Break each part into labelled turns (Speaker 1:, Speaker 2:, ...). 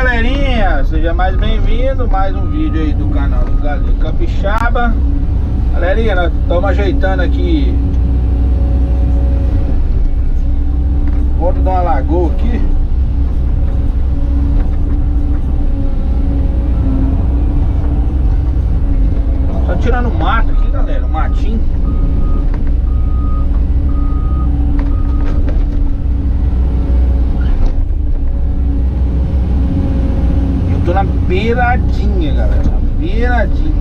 Speaker 1: galerinha, seja mais bem-vindo, mais um vídeo aí do canal do Galinho Capixaba. Galerinha, nós estamos ajeitando aqui bordo de uma lagoa aqui. Só tirando mato aqui, galera, matinho. Tô na beiradinha, galera, na beiradinha.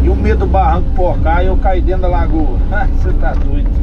Speaker 1: E o medo do barranco porcar e eu cair dentro da lagoa. Você tá doido.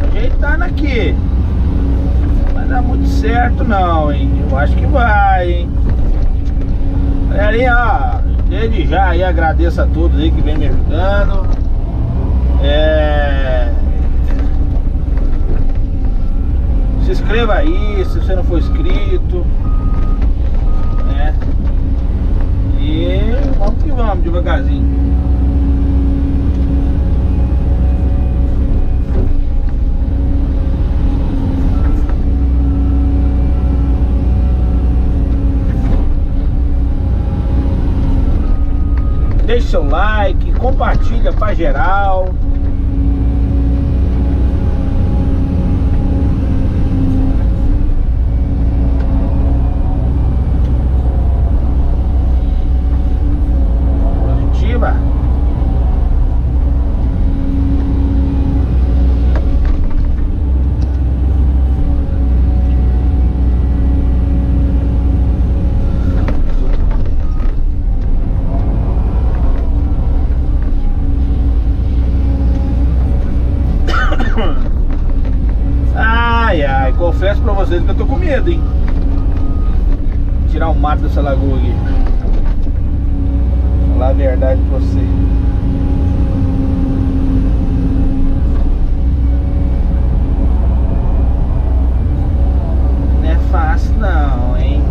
Speaker 1: Ajeitando aqui. Não vai dar muito certo não, hein? Eu acho que vai, hein? Galerinha, ó, desde já aí agradeço a todos aí que vem me ajudando. Se inscreva aí, se você não for inscrito, né? E vamos que vamos, devagarzinho. Deixe seu like, compartilha pra geral. Positiva. Confesso pra vocês que eu tô com medo, hein? Tirar o mato dessa lagoa aqui. Vou falar a verdade pra você. Não é fácil não, hein?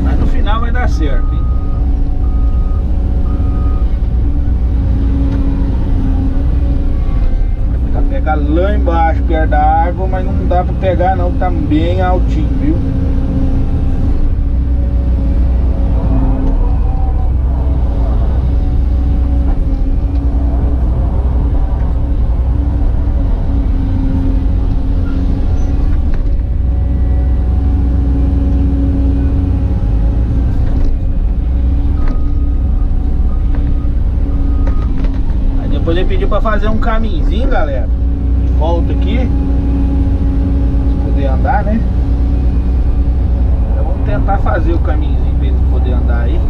Speaker 1: Mas no final vai dar certo, hein? Pegar lá embaixo, perto da água, mas não dá pra pegar não, tá bem altinho, viu? Aí depois ele pediu pra fazer um caminhozinho, galera. Volta aqui pra poder andar, né? Então vamos tentar fazer o caminhozinho pra ele poder andar aí.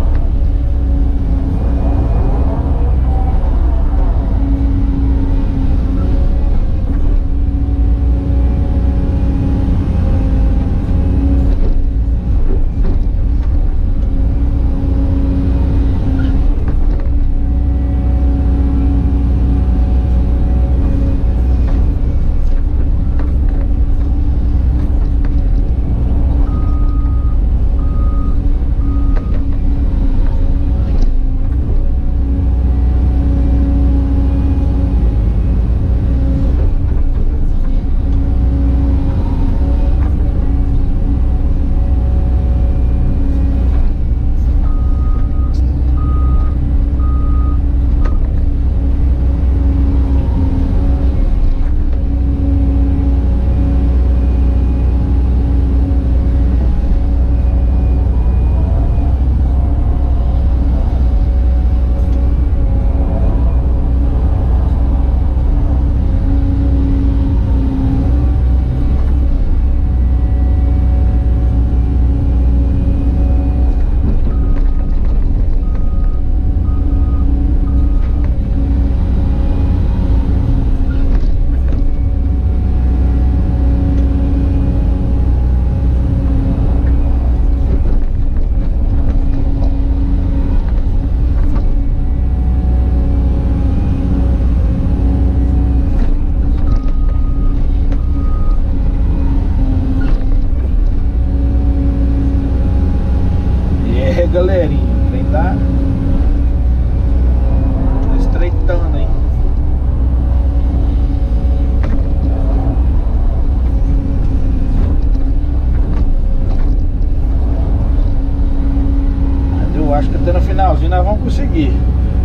Speaker 1: Até no finalzinho nós vamos conseguir.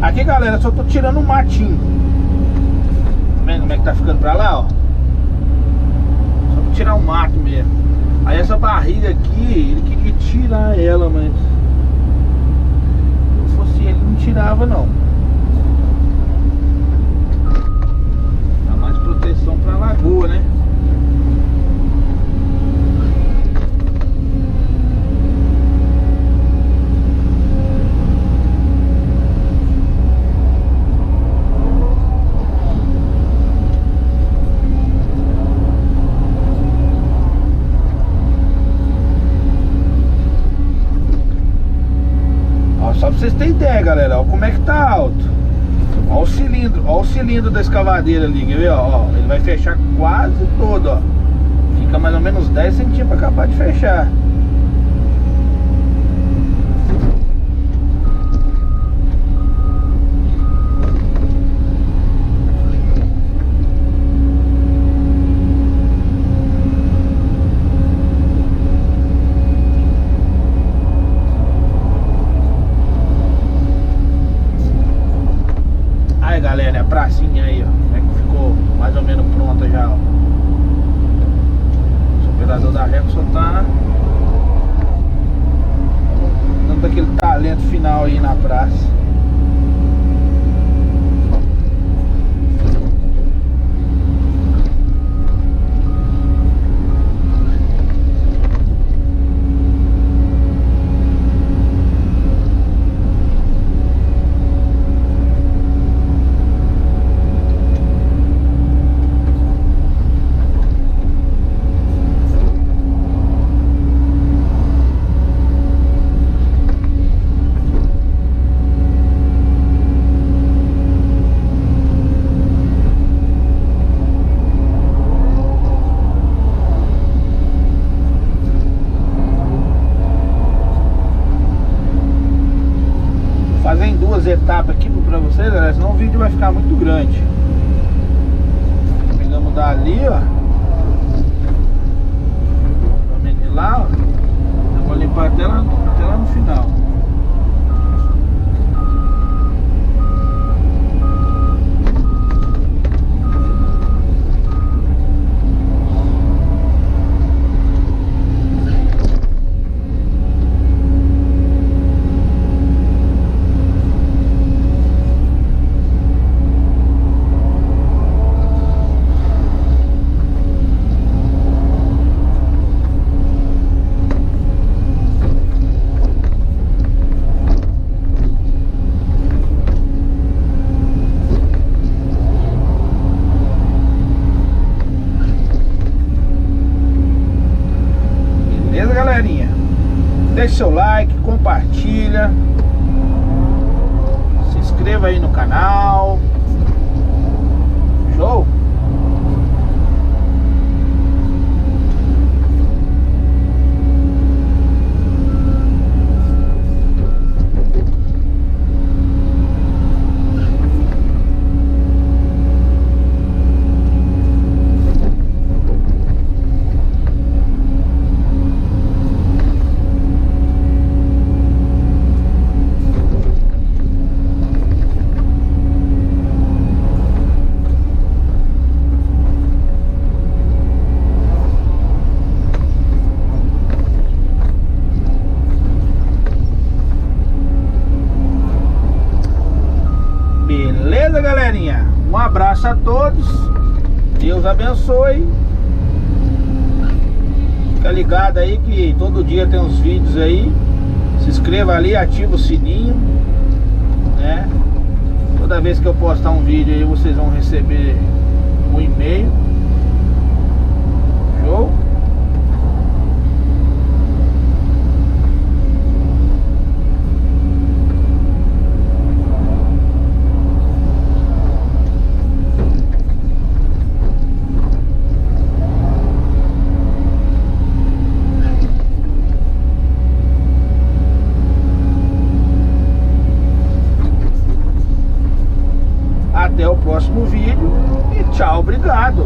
Speaker 1: Aqui, galera, só tô tirando um matinho. Tá vendo como é que tá ficando pra lá, ó? Só pra tirar o mato mesmo. Aí essa barriga aqui, ele queria tirar ela, mas se eu fosse ele, não tirava não. Dá mais proteção pra lagoa, né? Só pra vocês terem ideia, galera, ó, como é que tá alto. Ó o cilindro da escavadeira ali, quer ver, ó, ele vai fechar quase todo, ó. Fica mais ou menos 10 centímetros pra acabar de fechar. Galera, a pracinha aí, ó, como é que ficou mais ou menos pronta já, ó. O operador da régua só tá dando aquele talento final aí na praça. Fazer em duas etapas aqui pra vocês, galera, senão o vídeo vai ficar muito grande. Pegamos dali, ó. Vamos de lá, ó. Eu vou limpar até lá no final. Beleza, galerinha? Deixe seu like, compartilha, se inscreva aí no canal. Show? Beleza, galerinha? Um abraço a todos. Deus abençoe. Fica ligado aí que todo dia tem uns vídeos aí. Se inscreva ali, ativa o sininho, né? Toda vez que eu postar um vídeo aí, vocês vão receber um e-mail. Show? Até o próximo vídeo e tchau, obrigado.